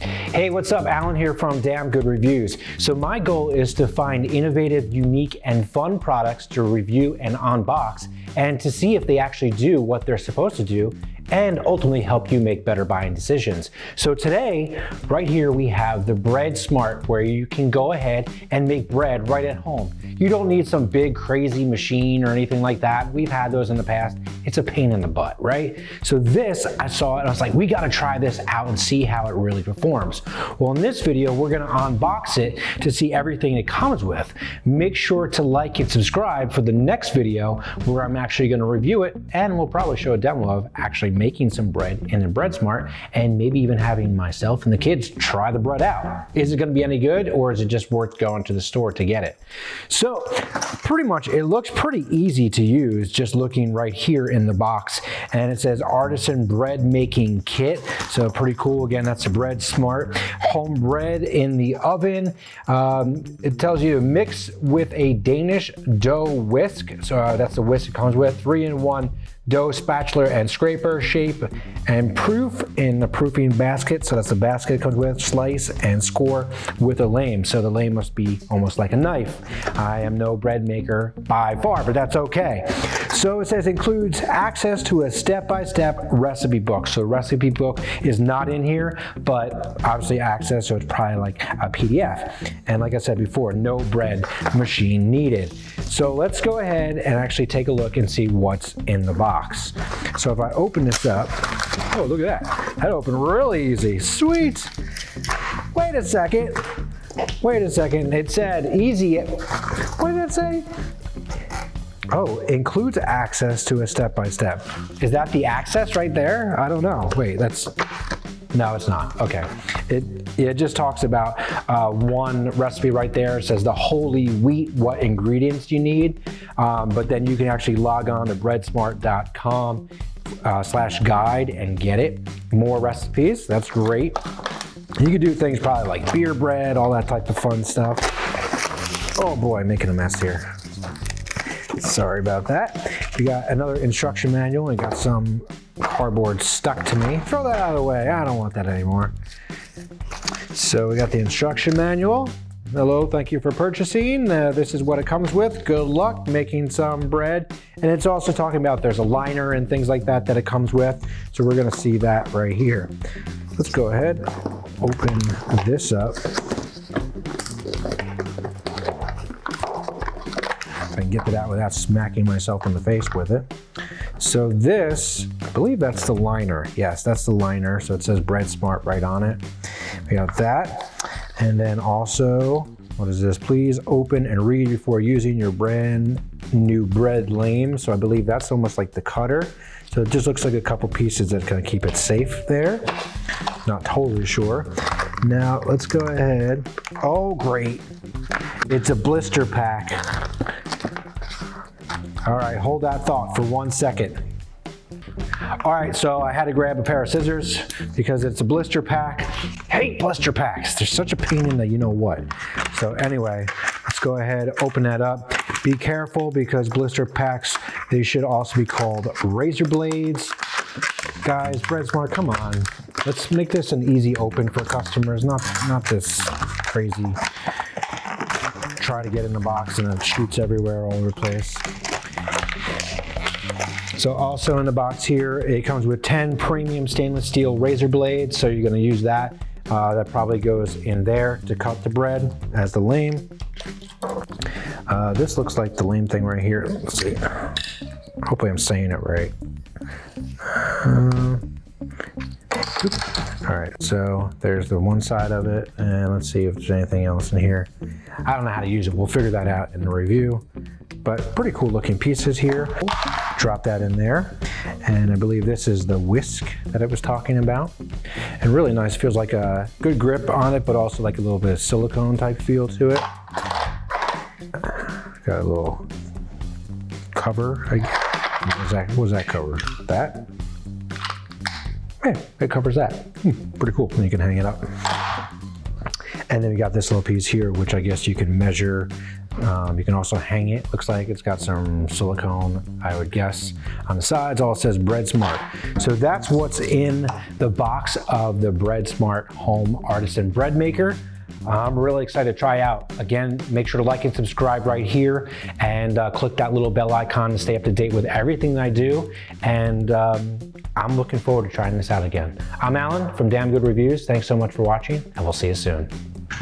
Hey, what's up? Alan here from Damn Good Reviews. So my goal is to find innovative, unique, and fun products to review and unbox, and to see if they actually do what they're supposed to do, and ultimately help you make better buying decisions. So today, right here, we have the Breadsmart, where you can go ahead and make bread right at home. You don't need some big crazy machine or anything like that. We've had those in the past. It's a pain in the butt, right? So this, I saw it, and I was like, we gotta try this out and see how it really performs. Well, in this video, we're gonna unbox it to see everything it comes with. Make sure to like and subscribe for the next video where I'm actually gonna review it, and we'll probably show a demo of actually making some bread in the Breadsmart, and maybe even having myself and the kids try the bread out. Is it gonna be any good, or is it just worth going to the store to get it? So pretty much it looks pretty easy to use, just looking right here in the box, and it says Artisan Bread Making Kit. So pretty cool. Again, that's a Breadsmart home bread in the oven. It tells you to mix with a Danish dough whisk. So that's the whisk it comes with. 3-in-1 dough spatula and scraper, shape and proof in the proofing basket. So that's the basket it comes with. Slice and score with a lame. So the lame must be almost like a knife. I am no bread maker by far, but that's okay. So it says includes access to a step-by-step recipe book. So recipe book is not in here, but obviously access, so it's probably like a PDF. And like I said before, no bread machine needed. So let's go ahead and actually take a look and see what's in the box. So if I open this up, oh, look at that. That opened really easy. Sweet. Wait a second. It said easy. What did it say? Oh, includes access to a step-by-step. Is that the access right there? I don't know. Wait, no, it's not. Okay. It just talks about one recipe right there. It says the holy wheat, what ingredients you need. But then you can actually log on to breadsmart.com /guide and get it. More recipes, that's great. You can do things probably like beer bread, all that type of fun stuff. Oh boy, making a mess here. Sorry about that. We got another instruction manual and got some cardboard stuck to me. Throw that out of the way. I don't want that anymore. So we got the instruction manual. Hello, thank you for purchasing. This is what it comes with. Good luck making some bread. And it's also talking about there's a liner and things like that it comes with. So we're gonna see that right here. Let's go ahead, open this up. I can get that out without smacking myself in the face with it. So this, I believe that's the liner. Yes, that's the liner. So it says Breadsmart right on it. We got that. And then also, what is this? Please open and read before using your brand new bread lame. So I believe that's almost like the cutter. So it just looks like a couple pieces that kind of keep it safe there. Not totally sure. Now let's go ahead. Oh, great. It's a blister pack. All right, hold that thought for 1 second. All right, so I had to grab a pair of scissors because it's a blister pack. Hate blister packs. They're such a pain in the you know what. So anyway, let's go ahead, open that up. Be careful because blister packs, they should also be called razor blades. Guys, Breadsmart, come on. Let's make this an easy open for customers, not this crazy try to get in the box and it shoots everywhere all over the place. So also in the box here, it comes with 10 premium stainless steel razor blades. So you're gonna use that. That probably goes in there to cut the bread as the lame. This looks like the lame thing right here. Let's see. Hopefully I'm saying it right. All right, so there's the one side of it, and let's see if there's anything else in here. I don't know how to use it. We'll figure that out in the review, but pretty cool looking pieces here. Drop that in there, and I believe this is the whisk that I was talking about. And really nice, feels like a good grip on it, but also like a little bit of silicone type feel to it. Got a little cover. What was that cover? That? Yeah, it covers that. Pretty cool. And you can hang it up. And then we got this little piece here, which I guess you can measure. You can also hang it. Looks like it's got some silicone, I would guess. On the sides, all it says Breadsmart. So that's what's in the box of the Breadsmart Home Artisan Bread Maker. I'm really excited to try out. Again, make sure to like and subscribe right here, and click that little bell icon to stay up to date with everything that I do. And I'm looking forward to trying this out again. I'm Alan from Damn Good Reviews. Thanks so much for watching, and we'll see you soon.